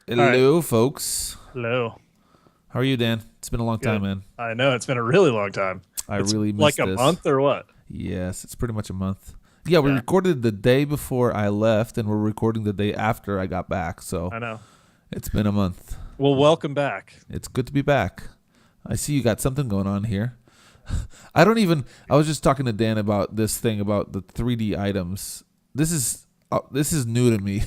All right. Hello, folks. Hello. How are you, Dan? It's been a long time, Good. man. I know it's been a really long time. I It's really like missed a this. month or what? Yes, it's pretty much a month. Yeah, we Yeah, recorded the day before I left, and we're recording the day after I got back. So I know. it's been a month. Well, welcome back. It's good to be back. I see you got something going on here. I was just talking to Dan about this thing about the 3D items. This is new to me.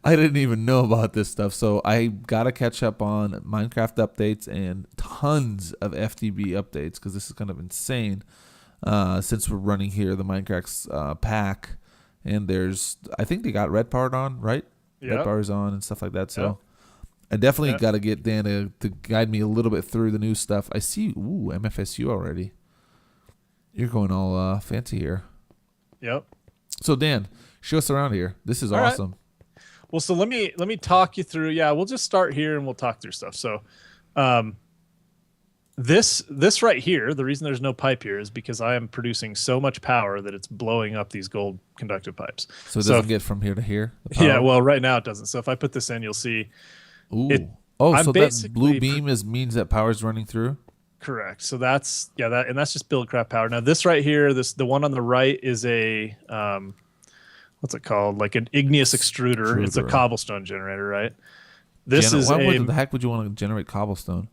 I didn't even know about this stuff, so I gotta catch up on Minecraft updates and tons of FTB updates because this is kind of insane. Since we're running here the Minecraft pack, and I think they got red powered on, right? Red Yep. power's on and stuff like that. Yep. So I definitely Yep. got to get Dan to guide me a little bit through the new stuff. I see, MFSU already. You're going all fancy here. Yep. So Dan, show us around here. This is All right. awesome. Well, so let me talk you through. Yeah, we'll just start here and we'll talk through stuff. So, um, this right here, the reason there's no pipe here is because I am producing so much power that it's blowing up these gold conductive pipes. So it So, doesn't get from here to here. The yeah, power? well, right now it doesn't. So if I put this in, you'll see Ooh. it. Oh, I'm so that blue basically beam means that power's running through. Correct. So that's just buildcraft power. Now this right here, the one on the right is a what's it called? Like an igneous extruder. It's a Extruder. cobblestone generator, right? This is Why would the heck would you want to generate cobblestone?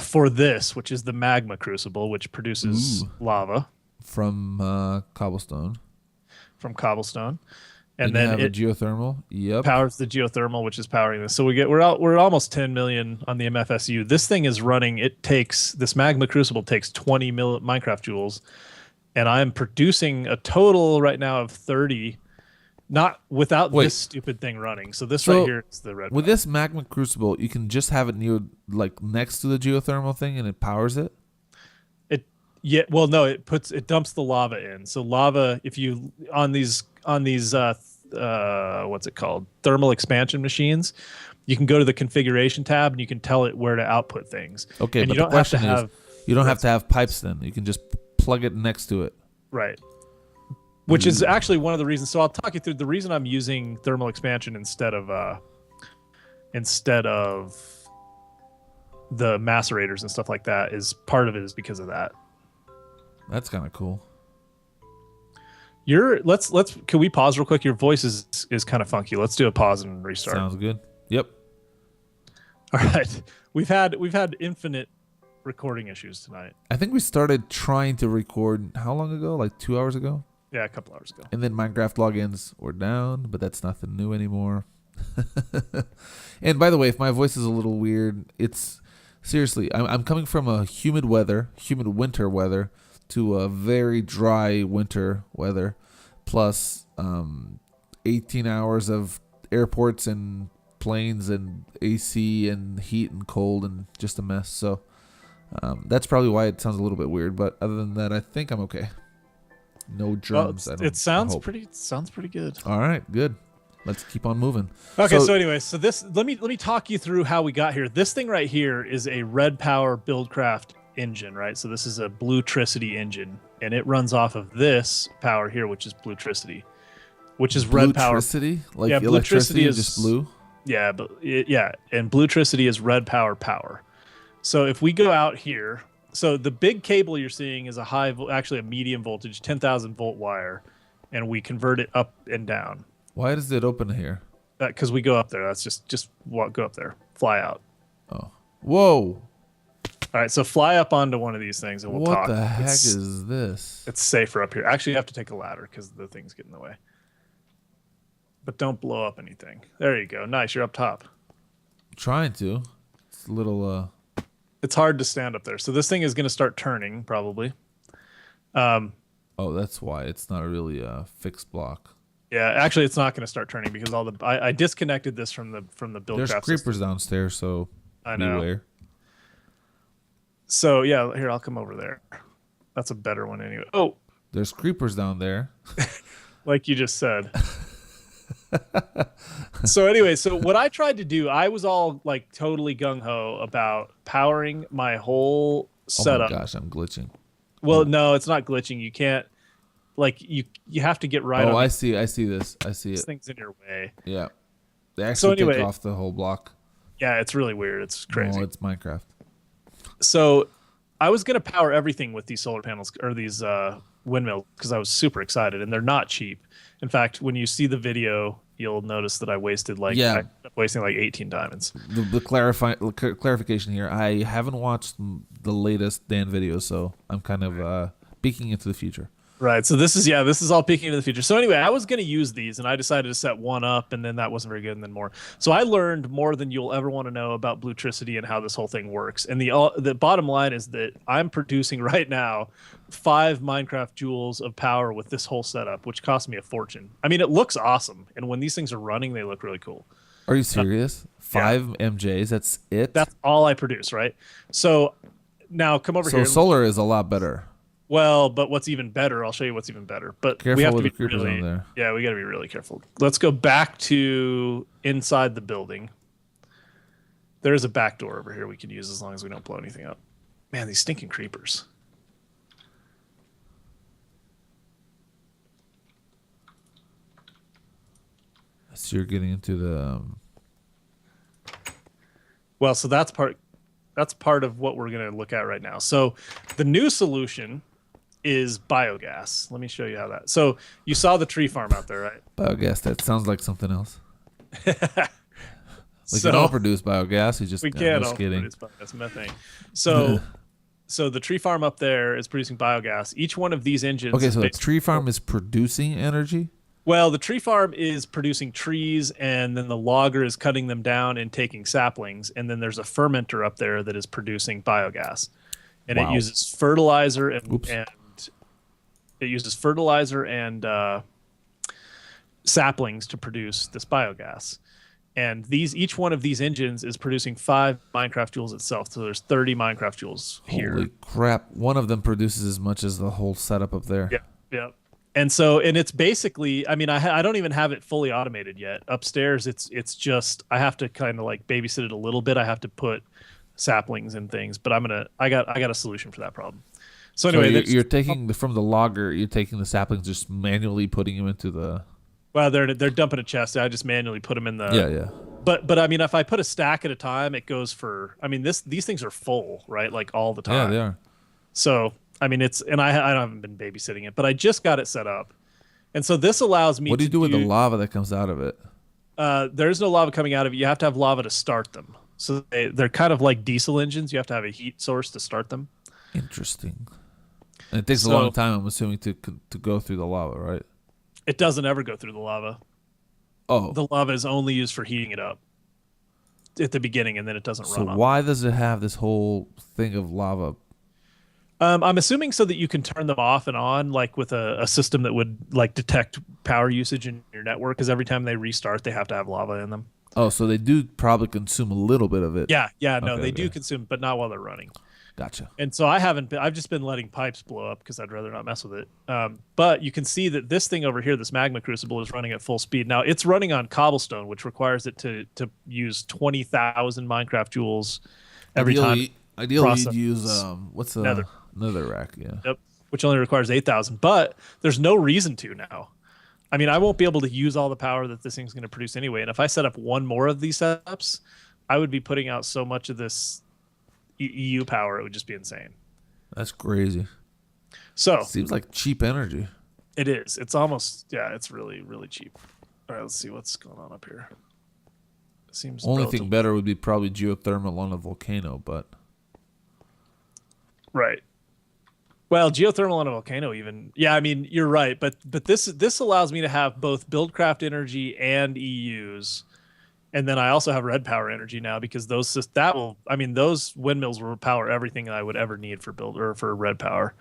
for this, which is the magma crucible, which produces Ooh. lava From cobblestone. from cobblestone, And and you then have a it geothermal. Yep. powers the geothermal, which is powering this. So we're at almost 10 million on the MFSU. This thing is running. This magma crucible takes 20 Minecraft joules, and I'm producing a total right now of 30. Not without Wait. this stupid thing running. So this So, right here is the red. With power. this magma crucible, you can just have it near, like next to the geothermal thing, and it powers it. It yeah. Well, no, it dumps the lava in. So lava, if you on these what's it called, thermal expansion machines, you can go to the configuration tab and you can tell it where to output things. Okay, And but you the don't have to question is, have you don't have to have pipes. Then you can just plug it next to it. right. Which is actually one of the reasons. So I'll talk you through the reason I'm using thermal expansion instead of the macerators and stuff like that. Is part of it is because of that. That's kind of cool. Let's can we pause real quick? Your voice is kind of funky. Let's do a pause and restart. Sounds good. Yep. All right. We've had infinite recording issues tonight. I think we started trying to record how long ago? Like 2 hours ago. Yeah, a couple hours ago. And then Minecraft logins were down, but that's nothing new anymore. And by the way, if my voice is a little weird, it's seriously, I'm coming from a humid winter weather, to a very dry winter weather, plus 18 hours of airports and planes and AC and heat and cold and just a mess. So that's probably why it sounds a little bit weird. But other than that, I think I'm okay. No Well, drums. it sounds hope. pretty good. All right, good. Let's keep on moving. Okay, so anyway, so this let me talk you through how we got here. This thing right here is a red power buildcraft engine, right? So this is a bluetricity engine, and it runs off of this power here, which is bluetricity, which is red power. Bluetricity? Like Yeah, electricity bluetricity is just blue? Yeah, and bluetricity is red power. So if we go out here, so the big cable you're seeing is actually a medium voltage, 10,000 volt wire, and we convert it up and down. Why does it open here? Because we go up there. That's go up there, fly out. Oh. Whoa. All right, so fly up onto one of these things and we'll What talk. the heck is this? It's safer up here. Actually, you have to take a ladder because the things get in the way. But don't blow up anything. There you go. Nice. You're up top. I'm trying to. It's a little It's hard to stand up there. So this thing is going to start turning probably. oh, that's why it's not really a fixed block. Yeah, actually, it's not going to start turning because I disconnected this from the build There's craft creepers system. downstairs, so I know. beware. So yeah, here I'll come over there. That's a better one anyway. Oh, There's creepers down there. like you just said. So anyway, so what I tried to do, I was all like totally gung ho about powering my whole setup. Oh my gosh, I'm glitching. Well, no, it's not glitching. You can't like you have to get right Oh, on I see this. I see these it. things in your way. Yeah. They So actually take anyway, off the whole block. yeah, it's really weird. It's No, crazy. it's Minecraft. So I was going to power everything with these solar panels or these windmills because I was super excited, and they're not cheap. In fact, when you see the video, you'll notice that I Yeah, ended up wasting like 18 diamonds. the clarification here. I haven't watched the latest Dan video, so I'm kind of peeking into the future. Right. So this is all peeking into the future. So anyway, I was going to use these, and I decided to set one up, and then that wasn't very good, and then more. So I learned more than you'll ever want to know about Bluetricity and how this whole thing works. And the bottom line is that I'm producing right now 5 Minecraft joules of power with this whole setup, which cost me a fortune. I mean, it looks awesome, and when these things are running, they look really cool. Are you serious? 5 MJs. That's it. That's all I produce, right? So now come over here. So solar is a lot better. Well, but what's even better, I'll show you what's even better. But Careful we have with to the be creepers really, on there. yeah, we got to be really careful. Let's go back to inside the building. There's a back door over here we can use as long as we don't blow anything up. Man, these stinking creepers. So you're getting into the. Well, so that's part of what we're going to look at right now. So the new solution is biogas. Let me show you how that. So you saw the tree farm out there, right? Biogas. That sounds like something else. We So can all produce biogas. You just we I'm can just all kidding. produce biogas, methane. So so the tree farm up there is producing biogas. Each one of these engines. Okay, is so the basically- tree farm is producing energy. Well, the tree farm is producing trees, and then the logger is cutting them down and taking saplings, and then there's a fermenter up there that is producing biogas, and Wow. it uses fertilizer Oops. and it uses fertilizer and saplings to produce this biogas. And each one of these engines is producing 5 Minecraft joules itself. So there's 30 Minecraft joules here. Holy crap! One of them produces as much as the whole setup up there. Yeah, yeah. And it's basically, I mean, I don't even have it fully automated yet. Upstairs, it's just I have to kind of like babysit it a little bit. I have to put saplings and things, but I got a solution for that problem. So So anyway, you're taking from the logger. You're taking the saplings, just manually putting them into the. well, they're dumping a chest. I just manually put them in the. Yeah. But I mean, if I put a stack at a time, it goes for. I mean, these things are full, right? Like all the time. Yeah, they are. So I mean, I haven't been babysitting it, but I just got it set up, and so this allows me. What do you do with the lava that comes out of it? There's no lava coming out of it. You have to have lava to start them. So they're kind of like diesel engines. You have to have a heat source to start them. Interesting. And it takes a So- long time, I'm assuming, to go through the lava, right? It doesn't ever go through the lava. Oh, The lava is only used for heating it up at the beginning, and then it doesn't so run off. why does it have this whole thing of lava? I'm assuming so that you can turn them off and on, like with a system that would like detect power usage in your network. Because every time they restart, they have to have lava in them. Oh, so they do probably consume a little bit of it. Yeah, no, Okay, they do okay. consume, but not while they're running. Gotcha. And so I've just been letting pipes blow up because I'd rather not mess with it. But you can see that this thing over here, this magma crucible, is running at full speed. Now it's running on cobblestone, which requires it to use 20,000 Minecraft joules every time. Ideally, process. you'd use what's the Nether. netherrack? Yeah. Yep, which only requires 8,000. But there's no reason to now. I mean, I won't be able to use all the power that this thing's going to produce anyway. And if I set up one more of these setups, I would be putting out so much of this EU power, it would just be insane. That's crazy. So Seems like cheap energy. it is. It's almost, yeah, it's really, really cheap. All right, let's see what's going on up here. It seems Only relative- thing better would be probably geothermal on a volcano, but Right. Well, geothermal on a volcano even. Yeah, I mean, you're right, but this allows me to have both Buildcraft energy and EUs. And then I also have red power energy now because those windmills will power everything I would ever need for red power.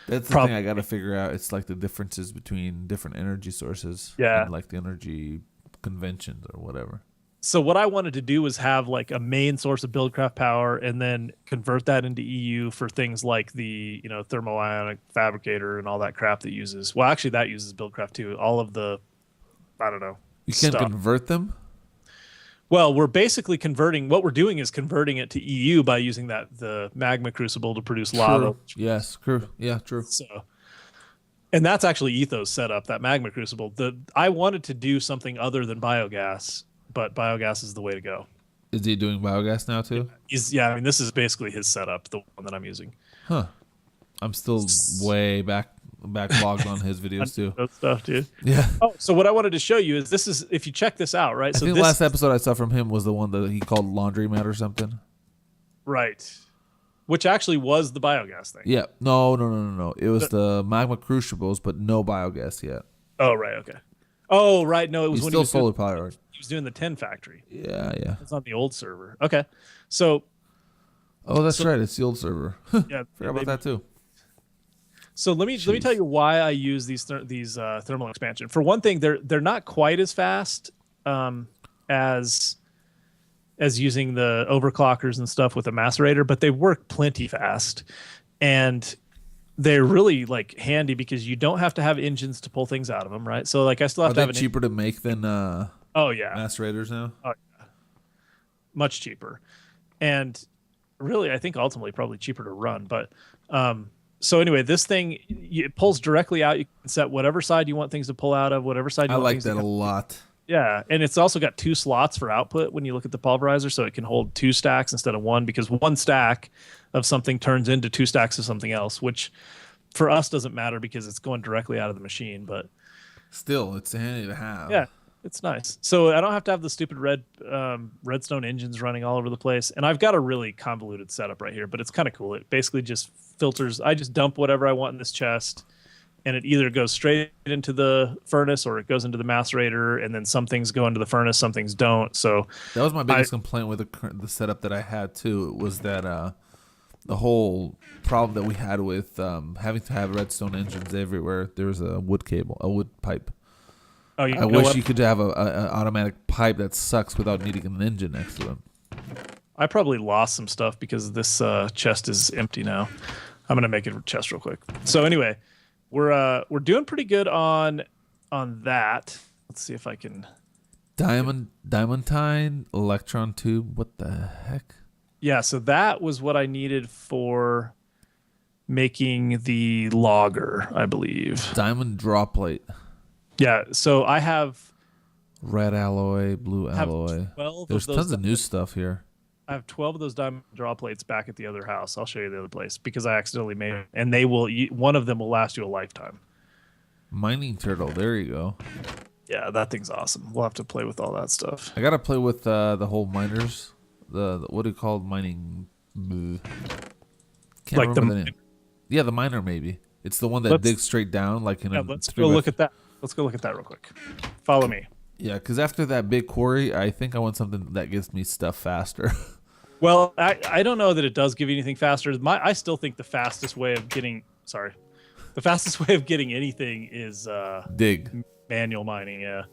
that's the thing I got to figure out. It's like the differences between different energy sources. Yeah. And like the energy conventions or whatever. So what I wanted to do was have like a main source of Buildcraft power and then convert that into EU for things like the, thermoionic fabricator and all that crap that uses, well, actually that uses Buildcraft too. All of the, I don't know. You can't stuff. convert them? Well, we're basically what we're doing is converting it to EU by using the magma crucible to produce lava. True. Yes, true. Yeah, true. So, and that's actually Ethos setup, that magma crucible. I wanted to do something other than biogas, but biogas is the way to go. Is he doing biogas now too? I mean, this is basically his setup, the one that I'm using. Huh. I'm still way backlogged on his videos too. That stuff, dude. Yeah. Oh, so what I wanted to show you is this is if you check this out, right? I think the last episode I saw from him was the one that he called laundromat or something. Right. Which actually was the biogas thing. Yeah. No. It was the magma crucibles, but no biogas yet. Oh, right. Okay. Oh, right. No, it was when still solar powered. He was doing the 10 factory. Yeah. It's on the old server. Okay. So. Oh, that's right. It's the old server. Yeah. Forgot about that too. So let me tell you why I use these thermal expansion. For one thing, they're not quite as fast as using the overclockers and stuff with a macerator, but they work plenty fast, and they're really like handy because you don't have to have engines to pull things out of them, right? So like I still have to have Are they cheaper to make than macerators now? Oh, yeah. Much cheaper, and really I think ultimately probably cheaper to run, but so anyway, this thing, it pulls directly out. You can set whatever side you want things to pull out of, whatever side you want things to I like that a lot. Yeah, and it's also got 2 slots for output when you look at the pulverizer, so it can hold 2 stacks instead of 1, because 1 stack of something turns into 2 stacks of something else, which for us doesn't matter because it's going directly out of the machine. But still, it's handy to have. Yeah, it's nice. So I don't have to have the stupid redstone engines running all over the place, and I've got a really convoluted setup right here, but it's kind of cool. It basically just filters. I just dump whatever I want in this chest, and it either goes straight into the furnace or it goes into the macerator, and then some things go into the furnace, some things don't. So that was my biggest complaint with the setup that I had too. It was that the whole problem that we had with having to have redstone engines everywhere. There was a wood pipe. Oh, I wish you could have an automatic pipe that sucks without needing an engine next to them. I probably lost some stuff because this chest is empty now. I'm gonna make it a chest real quick. So anyway, we're doing pretty good on that. Let's see if I can. Diamantine electron tube. What the heck? Yeah, so that was what I needed for making the logger, I believe. Diamond draw plate. Yeah, so I have red alloy, blue alloy. There's tons of new stuff here. I have 12 of those diamond draw plates back at the other house. I'll show you the other place because I accidentally made it, and one of them will last you a lifetime. Mining turtle. There you go. Yeah, that thing's awesome. We'll have to play with all that stuff. I gotta play with the whole miners. The what do you call mining? Can't like remember the name. Yeah, the miner maybe. It's the one that digs straight down like in a. Let's go look at that. Let's go look at that real quick. Follow me. Yeah, because after that big quarry, I think I want something that gives me stuff faster. Well, I don't know that it does give you anything faster. I still think the fastest way of getting anything is dig manual mining. Yeah.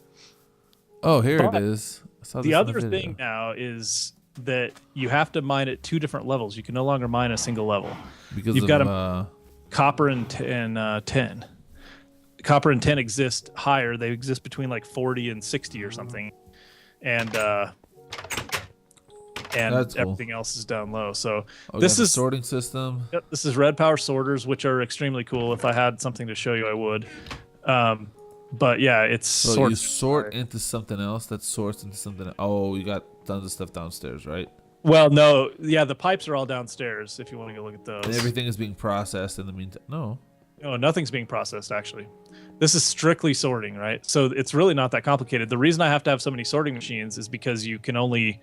Oh, here it is. The other thing now is that you have to mine at 2 different levels. You can no longer mine a single level because you've got copper and 10. Copper and 10 exist higher. They exist between like 40 and 60 or something, and everything else is down low. So this is sorting system. Yep, this is red power sorters, which are extremely cool. If I had something to show you, I would. But yeah, it's so you sort into something else that sorts into something. Oh, you got tons of stuff downstairs, right? Well, no, yeah, the pipes are all downstairs. If you want to go look at those, and everything is being processed in the meantime. No, nothing's being processed actually. This is strictly sorting, right? So it's really not that complicated. The reason I have to have so many sorting machines is because you can only,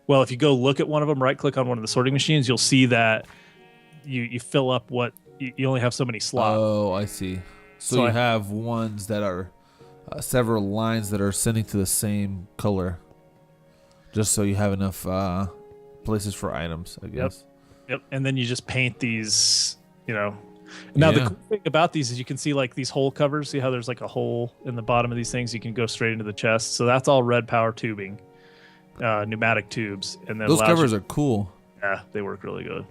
well, if you go look at one of them, right click on one of the sorting machines, you'll see that you fill up what you only have so many slots. Oh, I see. So you have ones that are several lines that are sending to the same color, just so you have enough places for items, I guess. Yep. And then you just paint these, Now the cool thing about these is you can see like these hole covers. See how there's like a hole in the bottom of these things? You can go straight into the chest. So that's all red power tubing, pneumatic tubes, and then those covers are cool. Yeah, they work really good.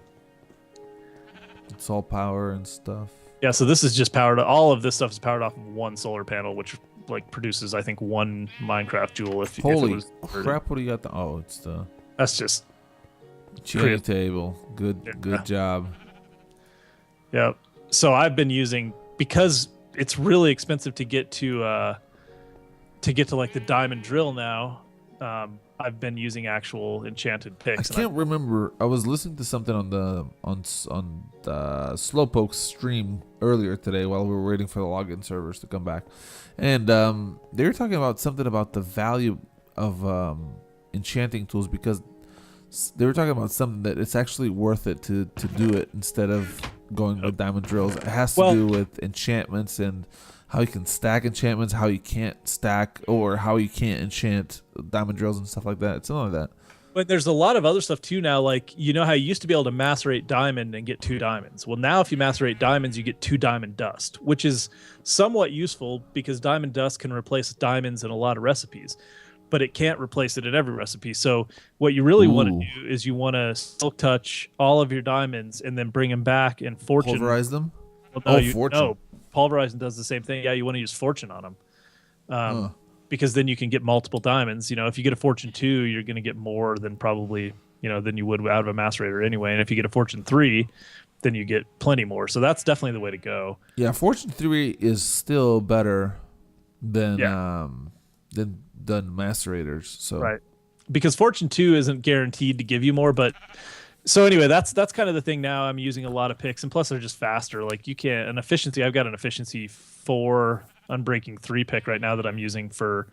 It's all power and stuff. Yeah, so this is just powered. All of this stuff is powered off of one solar panel, which like produces, I think, 1 Minecraft joule. Holy crap! What do you got? It's the. That's just. Chimney table. Good job. Yeah. So I've been using, because it's really expensive to get to like the diamond drill now. I've been using actual enchanted I picks. can't remember. I was listening to something on the Slowpoke stream earlier today while we were waiting for the login servers to come back, and they were talking about something about the value of enchanting tools, because they were talking about something that it's actually worth it to do it instead of going with diamond drills. It has to do with enchantments and how you can stack enchantments, how you can't stack, or how you can't enchant diamond drills and stuff like that. It's something like that. But there's a lot of other stuff too now. Like, you know how you used to be able to macerate diamond and get 2 diamonds. Well, now if you macerate diamonds, you get 2 diamond dust, which is somewhat useful because diamond dust can replace diamonds in a lot of recipes, but it can't replace it in every recipe. So what you really want to do is you want to silk touch all of your diamonds and then bring them back and fortune. Pulverize them? Well, no, fortune. No, pulverizing does the same thing. Yeah, you want to use fortune on them. Because then you can get multiple diamonds. You know, if you get a fortune 2, you're going to get more than probably, than you would out of a macerator anyway. And if you get a fortune 3, then you get plenty more. So that's definitely the way to go. Yeah, fortune 3 is still better than macerators. So right, because fortune 2 isn't guaranteed to give you more. But so anyway, that's kind of the thing now. I'm using a lot of picks, and plus they're just faster. Like, you can't an efficiency. I've got an efficiency 4 Unbreaking 3 pick right now that I'm using for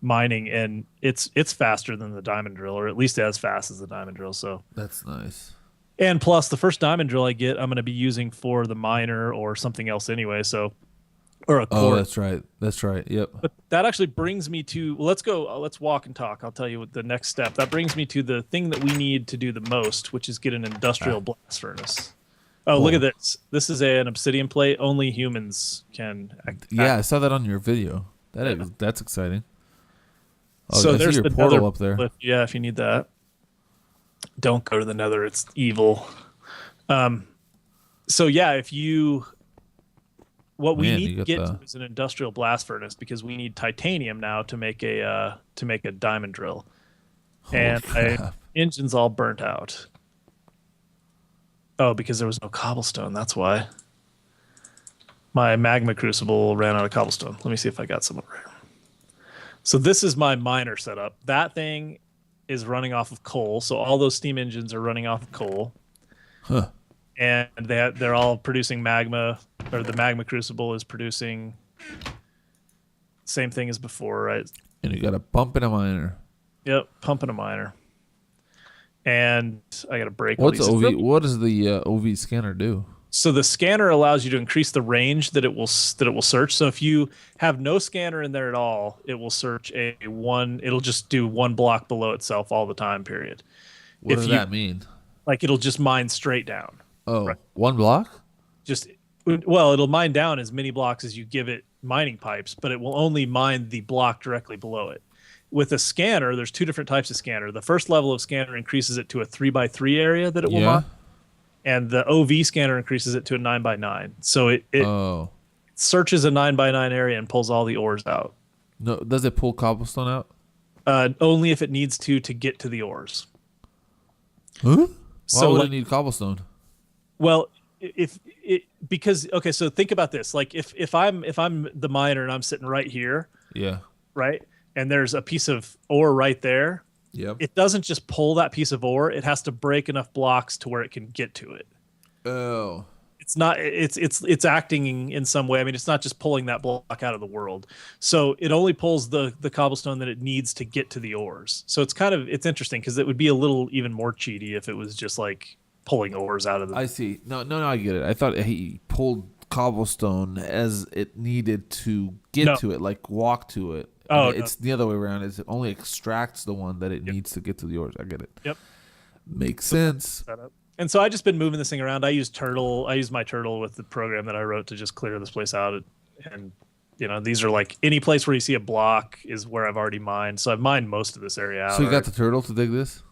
mining, and it's faster than the diamond drill, or at least as fast as the diamond drill. So that's nice. And plus, the first diamond drill I get, I'm going to be using for the miner or something else anyway. So, or a core. Oh, that's right. That's right. Yep. But that actually brings me to let's walk and talk. I'll tell you what the next step. That brings me to the thing that we need to do the most, which is get an industrial blast furnace. Oh, look at this. This is an obsidian plate. Only humans can act. Yeah, I saw that on your video. That's exciting. Oh, so there's your portal up there. Yeah, if you need that. Don't go to the nether. It's evil. So yeah, what we need to get to is an industrial blast furnace, because we need titanium now to make a diamond drill. And my engine's all burnt out. Oh, because there was no cobblestone. That's why. My magma crucible ran out of cobblestone. Let me see if I got some over here. So this is my miner setup. That thing is running off of coal. So all those steam engines are running off of coal. Huh. And they're all producing magma, or the magma crucible is producing same thing as before, right? And you got a pump and a miner. Yep, pump and a miner. And I got to break. What does the OV scanner do? So the scanner allows you to increase the range that it will search. So if you have no scanner in there at all, it will search it'll just do 1 block below itself all the time, period. What does that mean? Like, it'll just mine straight down. Oh, right. 1 block? It'll mine down as many blocks as you give it mining pipes, but it will only mine the block directly below it. With a scanner, there's 2 different types of scanner. The first level of scanner increases it to a 3x3 area that it will mine. And the OV scanner increases it to a 9x9. So it searches a 9x9 area and pulls all the ores out. No, does it pull cobblestone out? Only if it needs to get to the ores. Huh? Why would it need cobblestone? Well, so think about this. Like, if I'm the miner and I'm sitting right here. Yeah. Right? And there's a piece of ore right there. Yep. It doesn't just pull that piece of ore. It has to break enough blocks to where it can get to it. Oh. It's acting in some way. I mean, it's not just pulling that block out of the world. So it only pulls the cobblestone that it needs to get to the ores. So it's interesting, because it would be a little even more cheaty if it was just like pulling ores out of the... I see. No, I get it. I thought he pulled cobblestone as it needed to get to it, like walk to it. Oh, it's the other way around. It only extracts the one that it needs to get to the ores. I get it. Yep. Makes sense. And so I just been moving this thing around. I use my turtle with the program that I wrote to just clear this place out. And these are like any place where you see a block is where I've already mined. So I've mined most of this area out. So you got the turtle to dig this?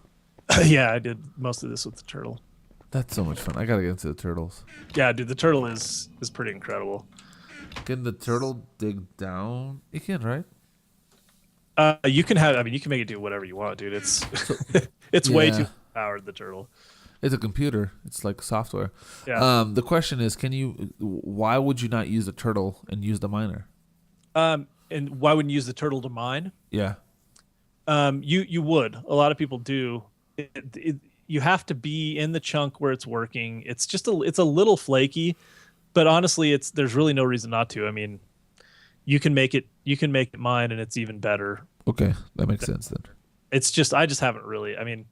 Yeah, I did most of this with the turtle. That's so much fun. I gotta get into the turtles. Yeah, dude, the turtle is pretty incredible. Can the turtle dig down? You can, right? You can make it do whatever you want, dude. It's way too powered, the turtle. It's a computer. It's like software. Yeah. The question is, why would you not use a turtle and use the miner? And why wouldn't you use the turtle to mine? Yeah. You would. A lot of people do. You have to be in the chunk where it's working. It's a little flaky, but honestly, it's there's really no reason not to. I mean, you can make it mine, and it's even better. Okay, that makes sense then. It's just I just haven't really. I mean,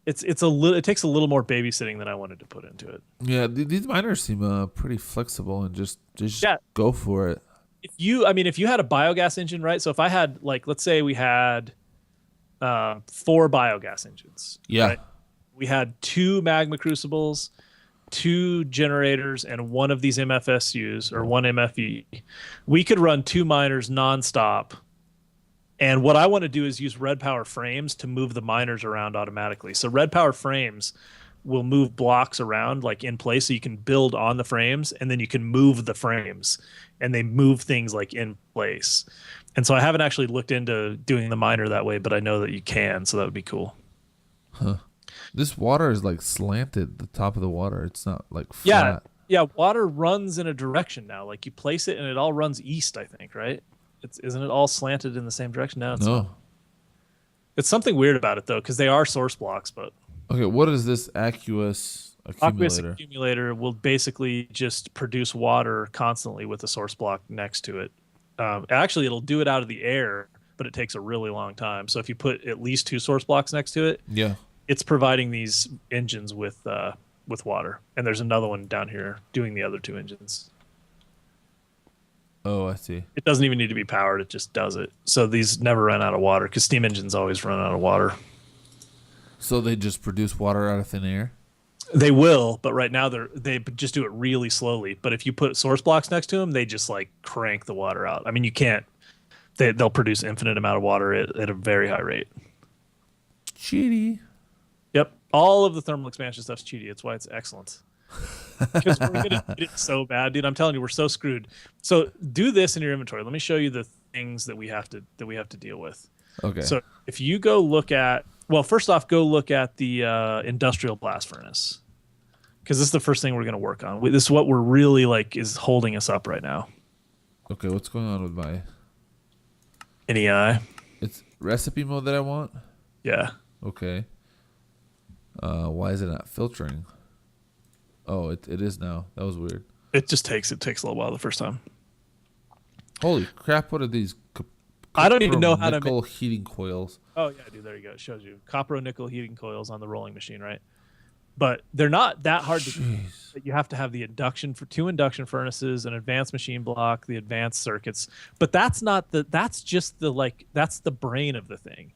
it's a little. It takes a little more babysitting than I wanted to put into it. Yeah, these miners seem pretty flexible and just Yeah. go for it. If you had a biogas engine, right? So if I had like, let's say we had four biogas engines. Yeah. Right? We had two magma crucibles, two generators, and one of these MFSUs or one MFE. We could run two miners nonstop. And what I want to do is use Red Power frames to move the miners around automatically. So Red Power frames will move blocks around like in place, so you can build on the frames and then you can move the frames, and they move things like in place. And so I haven't actually looked into doing the miner that way, but I know that you can, so that would be cool. Huh. This water is like slanted, the top of the water. It's not like Yeah. flat. Yeah, water runs in a direction now. Like you place it and it all runs east, I think, right? Isn't it all slanted in the same direction now? No. It's something weird about it though, because they are source blocks, but Okay, what is this aqueous aqueous accumulator? accumulator will basically just produce water constantly with a source block next to it. Actually, it'll do it out of the air, but it takes a really long time. So if you put at least two source blocks next to it, Yeah. it's providing these engines with water. And there's another one down here doing the other two engines. Oh, I see. It doesn't even need to be powered; it just does it. So these never run out of water because steam engines always run out of water. So they just produce water out of thin air? They will, but right now they just do it really slowly. But if you put source blocks next to them, they just like crank the water out. I mean, you can't. They'll produce infinite amount of water at a very high rate. Cheaty. Yep, all of the thermal expansion stuff's cheaty. It's why it's excellent. Because we're gonna need it so bad, dude. I'm telling you, we're so screwed. So do this in your inventory. Let me show you the things that we have to deal with. Okay. So if you go look at, well, first off, go look at the industrial blast furnace, because this is the first thing we're going to work on. This is what we're really like is holding us up right now. Okay, what's going on with my... NEI. It's recipe mode that I want? Yeah. Okay. Why is it not filtering? Oh, it is now. That was weird. It takes a little while the first time. Holy crap, what are these? I don't even know how to nickel heating coils. Oh yeah, dude, there you go. It shows you copper nickel heating coils on the rolling machine, right? But they're not that hard to do. You have to have the two induction furnaces, an advanced machine block, the advanced circuits. But that's just the brain of the thing.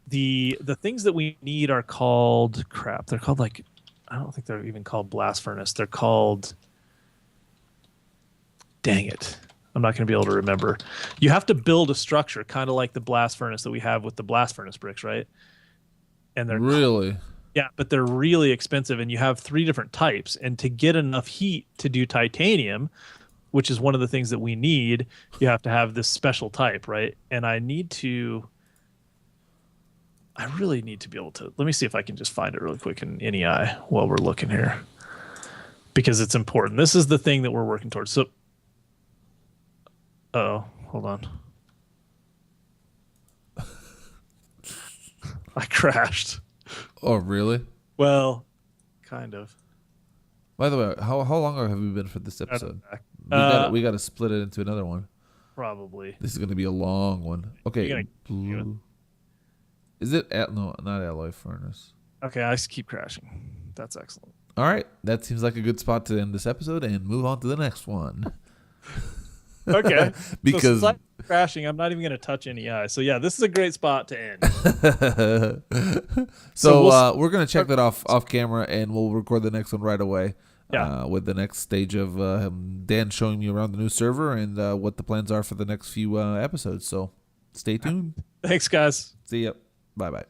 The things that we need are called crap. They're called like, I don't think they're even called blast furnace. They're called, dang it, I'm not going to be able to remember. You have to build a structure kind of like the blast furnace that we have with the blast furnace bricks, right? And they're Really? Yeah, but they're really expensive, and you have three different types. And to get enough heat to do titanium, which is one of the things that we need, you have to have this special type, right? And I really need to be able to, let me see if I can just find it really quick in NEI while we're looking here, because it's important. This is the thing that we're working towards. So, hold on. I crashed. Oh, really? Well, kind of. By the way, how long have we been for this episode? We got to split it into another one. Probably. This is going to be a long one. Okay. You're Blue. Is it no, not alloy furnace? Okay, I just keep crashing. That's excellent. All right, that seems like a good spot to end this episode and move on to the next one. Okay. Because so since I'm crashing, I'm not even going to touch NEI. So yeah, this is a great spot to end. We're gonna check that off camera, and we'll record the next one right away. Yeah. With the next stage of Dan showing me around the new server and what the plans are for the next few episodes. So stay tuned. Thanks, guys. See ya. Bye bye.